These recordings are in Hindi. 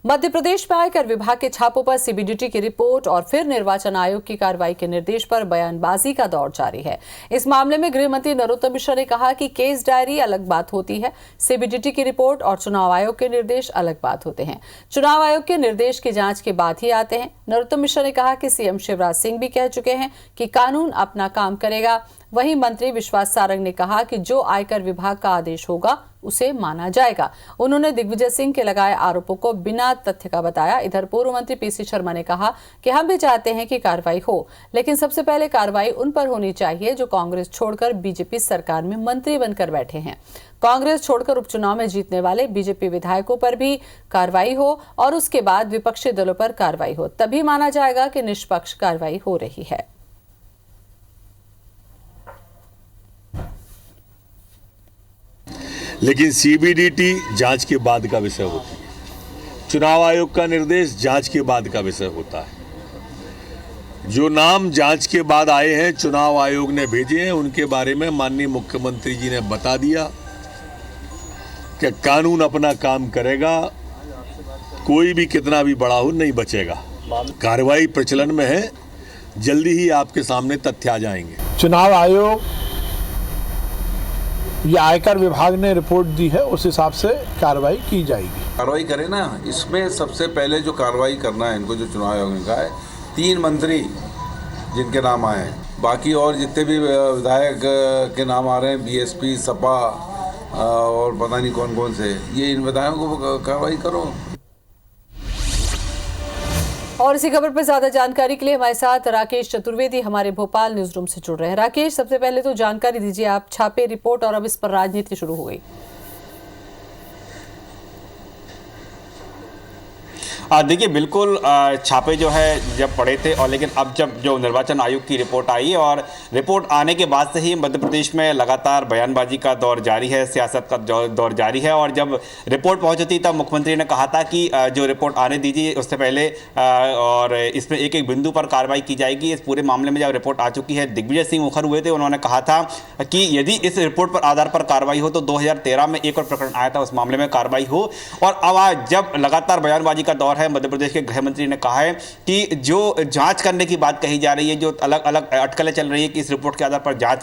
मध्य प्रदेश में आयकर विभाग के छापों पर सीबीडीटी की रिपोर्ट और फिर निर्वाचन आयोग की कार्रवाई के निर्देश पर बयानबाजी का दौर जारी है। इस मामले में गृह मंत्री नरोत्तम मिश्रा ने कहा कि केस डायरी अलग बात होती है, सीबीडीटी की रिपोर्ट और चुनाव आयोग के निर्देश अलग बात होते हैं। चुनाव आयोग के निर्देश की जांच के बाद ही आते हैं। नरोत्तम मिश्रा ने कहा कि सीएम शिवराज सिंह भी कह चुके हैं कि कानून अपना काम करेगा। वहीं मंत्री विश्वास सारंग ने कहा कि जो आयकर विभाग का आदेश होगा उसे माना जाएगा। उन्होंने दिग्विजय सिंह के लगाए आरोपों को बिना तथ्य का बताया। इधर पूर्व मंत्री पीसी शर्मा ने कहा कि हम भी चाहते हैं कि कार्रवाई हो, लेकिन सबसे पहले कार्रवाई उन पर होनी चाहिए जो कांग्रेस छोड़कर बीजेपी सरकार में मंत्री बनकर बैठे हैं। कांग्रेस छोड़कर उपचुनाव में जीतने वाले बीजेपी विधायकों पर भी कार्रवाई हो और उसके बाद विपक्षी दलों पर कार्रवाई हो, तभी माना जाएगा कि निष्पक्ष कार्रवाई हो रही है। लेकिन सीबीडीटी जांच के बाद का विषय होती है। चुनाव आयोग का निर्देश जांच के बाद का विषय होता है। जो नाम जांच के बाद आए हैं, चुनाव आयोग ने भेजे हैं, उनके बारे में माननीय मुख्यमंत्री जी ने बता दिया कि कानून अपना काम करेगा, कोई भी कितना भी बड़ा हो नहीं बचेगा। कार्रवाई प्रचलन में है, जल्दी ही आपके सामने तथ्य आ जाएंगे। चुनाव आयोग या आयकर विभाग ने रिपोर्ट दी है, उस हिसाब से कार्रवाई की जाएगी। कार्रवाई करें ना, इसमें सबसे पहले जो कार्रवाई करना है इनको, जो चुनाव आयोग ने कहा है 3 मंत्री जिनके नाम आए हैं, बाकी और जितने भी विधायक के नाम आ रहे हैं, बीएसपी, सपा और पता नहीं कौन कौन से, ये इन विधायकों को कार्रवाई करो। और इसी खबर पर ज्यादा जानकारी के लिए हमारे साथ राकेश चतुर्वेदी हमारे भोपाल न्यूज रूम से जुड़ रहे हैं। राकेश, सबसे पहले तो जानकारी दीजिए, आप छापे, रिपोर्ट और अब इस पर राजनीति शुरू हो गई। देखिए, बिल्कुल छापे जो है जब पड़े थे, और लेकिन अब जब जो निर्वाचन आयोग की रिपोर्ट आई और रिपोर्ट आने के बाद से ही मध्य प्रदेश में लगातार बयानबाजी का दौर जारी है, सियासत का दौर जारी है। और जब रिपोर्ट पहुंची थी तब मुख्यमंत्री ने कहा था कि जो रिपोर्ट आने दीजिए उससे पहले और इसमें एक एक बिंदु पर कार्रवाई की जाएगी। इस पूरे मामले में जब रिपोर्ट आ चुकी है, दिग्विजय सिंह मुखर हुए थे, उन्होंने कहा था कि यदि इस रिपोर्ट पर आधार पर कार्रवाई हो तो 2013 में एक और प्रकरण आया था, उस मामले में कार्रवाई हो। और अब आज जब लगातार बयानबाजी का दौर है, मध्य प्रदेश के गृह मंत्री ने कहा है कि जो जांच करने की बात कही जा रही है, जो अलग अलग अटकलें चल रही है कि इस रिपोर्ट के आधार पर जांच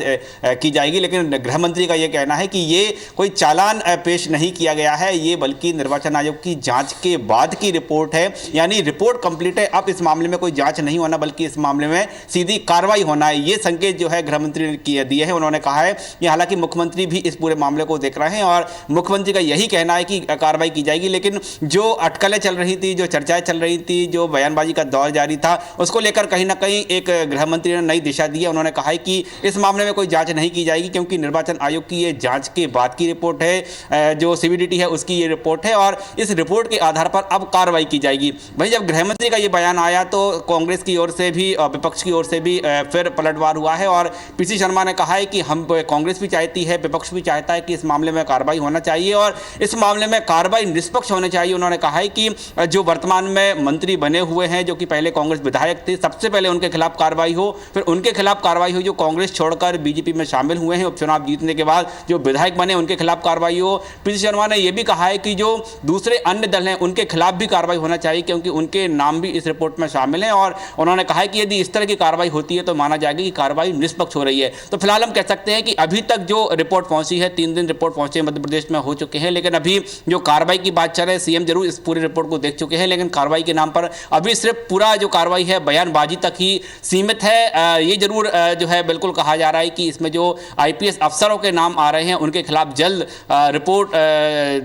की जाएगी, लेकिन गृह मंत्री का यह कहना है कि ये कोई चालान पेश नहीं किया गया है, ये बल्कि निर्वाचन आयोग की जांच के बाद की रिपोर्ट है। यानी रिपोर्ट कंप्लीट है, अब इस मामले में कोई जांच नहीं होना बल्कि इस मामले में सीधी कार्रवाई होना है। ये संकेत जो है गृह मंत्री ने दिए हैं। उन्होंने कहा है कि हालांकि मुख्यमंत्री भी इस पूरे मामले को देख रहे हैं और मुख्यमंत्री का यही कहना है कि कार्रवाई की जाएगी, लेकिन जो अटकलें चल रही थी, जो चर्चाएं चल रही थी, जो बयानबाजी का दौर जारी था, उसको लेकर कहीं ना कहीं एक गृह मंत्री ने नई दिशा दी है। उन्होंने कहा है कि इस मामले में कोई जांच नहीं की जाएगी क्योंकि निर्वाचन आयोग की ये जांच के बाद की रिपोर्ट है, जो सीबीडीटी है उसकी ये रिपोर्ट है और इस रिपोर्ट के आधार पर अब कार्रवाई की जाएगी। वहीं जब गृह मंत्री का ये बयान आया तो कांग्रेस की ओर से भी, विपक्ष की ओर से भी फिर पलटवार हुआ है और पीसी शर्मा ने कहा है कि हम, कांग्रेस भी चाहती है, विपक्ष भी चाहता है कि इस मामले में कार्रवाई होना चाहिए और इस मामले में कार्रवाई निष्पक्ष होनी चाहिए। उन्होंने कहा है कि जो वर्तमान में मंत्री बने हुए हैं, जो कि पहले कांग्रेस विधायक थे, सबसे पहले उनके खिलाफ कार्रवाई हो, फिर उनके खिलाफ कार्रवाई हो जो कांग्रेस छोड़कर बीजेपी में शामिल हुए हैं, उपचुनाव जीतने के बाद जो विधायक बने उनके खिलाफ कार्रवाई हो। पीसी शर्मा ने यह भी कहा है कि जो दूसरे अन्य दल हैं उनके खिलाफ भी कार्रवाई होना चाहिए क्योंकि उनके नाम भी इस रिपोर्ट में शामिल हैं और उन्होंने कहा है कि यदि इस तरह की कार्रवाई होती है तो माना जाएगा कि कार्रवाई निष्पक्ष हो रही है। तो फिलहाल हम कह सकते हैं कि अभी तक जो रिपोर्ट पहुंची है, 3 दिन रिपोर्ट पहुंचे मध्य प्रदेश में हो चुके हैं, लेकिन अभी जो कार्रवाई की बात चल रही है, सीएम जरूर इस पूरी रिपोर्ट को देख चुके हैं, लेकिन कार्रवाई के नाम पर अभी सिर्फ पूरा जो कार्रवाई है बयानबाजी तक ही सीमित है। ये जरूर जो है बिल्कुल कहा जा रहा है कि इसमें जो आईपीएस अफसरों के नाम आ रहे हैं उनके खिलाफ जल्द रिपोर्ट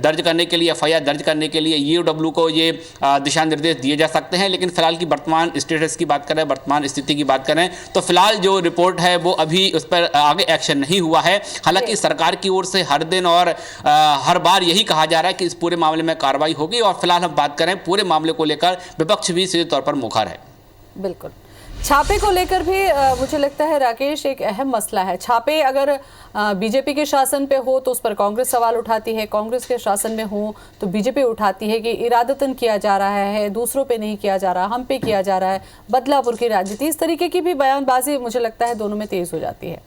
दर्ज करने के लिए, एफआईआर दर्ज करने के लिए ईओडब्ल्यू को ये दिशा निर्देश दिए जा सकते हैं। लेकिन फिलहाल की वर्तमान स्टेटस की बात करें, वर्तमान स्थिति की बात करें तो फिलहाल जो रिपोर्ट है वो अभी उस पर आगे एक्शन नहीं हुआ है। हालांकि सरकार की ओर से हर दिन और हर बार यही कहा जा रहा है कि इस पूरे मामले में कार्रवाई होगी और फिलहाल हम बात करें पूरे मामले को लेकर विपक्ष भी सीधे तौर पर मुखर है। बिल्कुल, छापे को लेकर भी मुझे लगता है राकेश एक अहम मसला है। छापे अगर बीजेपी के शासन पे हो तो उस पर कांग्रेस सवाल उठाती है, कांग्रेस के शासन में हो तो बीजेपी उठाती है कि इरादतन किया जा रहा है, दूसरों पे नहीं किया जा रहा, हम पे किया जा रहा है, बदलापुर की राजनीति, इस तरीके की भी बयानबाजी मुझे लगता है दोनों में तेज हो जाती है।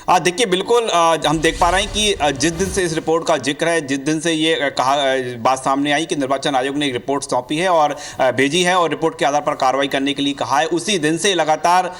देखिए बिल्कुल हम देख पा रहे हैं कि जिस दिन से इस रिपोर्ट का जिक्र है, जिस दिन से ये बात सामने आई कि निर्वाचन आयोग ने एक रिपोर्ट सौंपी है और भेजी है और रिपोर्ट के आधार पर कार्रवाई करने के लिए कहा है, उसी दिन से लगातार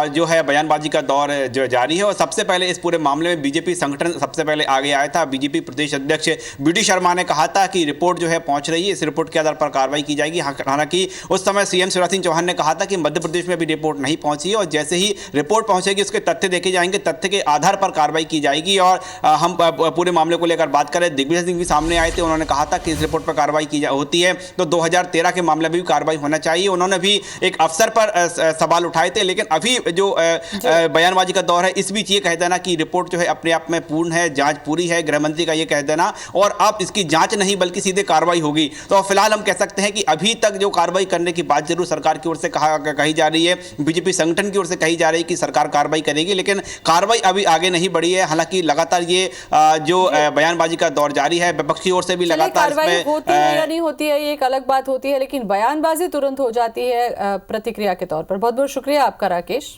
जो है बयानबाजी का दौर जो जारी है। और सबसे पहले इस पूरे मामले में बीजेपी संगठन सबसे पहले आगे आया था। बीजेपी प्रदेश अध्यक्ष बीडी शर्मा ने कहा था कि रिपोर्ट जो है पहुंच रही है, इस रिपोर्ट के आधार पर कार्रवाई की जाएगी। हालांकि उस समय सीएम शिवराज सिंह चौहान ने कहा था कि मध्य प्रदेश में अभी रिपोर्ट नहीं पहुंची है और जैसे ही रिपोर्ट पहुंचेगी उसके तथ्य देखे जाएंगे, तथ्य के आधार पर कार्रवाई की जाएगी। और हम पूरे मामले को लेकर बात करें, दिग्विजय सिंह भी सामने आए थे, उन्होंने कहा था कि इस रिपोर्ट पर कार्रवाई की होती है तो 2013 के मामले में भी कार्रवाई होना चाहिए। उन्होंने भी एक अफसर पर सवाल उठाए थे, लेकिन अभी जो बयानबाजी का दौर है, इस बीच ये कह देना कि रिपोर्ट जो है अपने आप में पूर्ण है, जांच पूरी है, गृह मंत्री का ये कह देना, और अब इसकी जांच नहीं बल्कि सीधे कार्रवाई होगी। तो फिलहाल हम कह सकते हैं कि अभी तक जो कार्रवाई करने की बात जरूर सरकार की ओर से कही जा रही है, बीजेपी संगठन की ओर से कही जा रही है कि सरकार कार्रवाई करेगी, लेकिन कार्रवाई अभी आगे नहीं बढ़ी है। हालांकि लगातार ये जो बयानबाजी का दौर जारी है, विपक्षी ओर से भी लगातार कार्रवाई होती है या नहीं होती है ये एक अलग बात होती है, लेकिन बयानबाजी तुरंत हो जाती है प्रतिक्रिया के तौर पर। बहुत बहुत शुक्रिया आपका राकेश।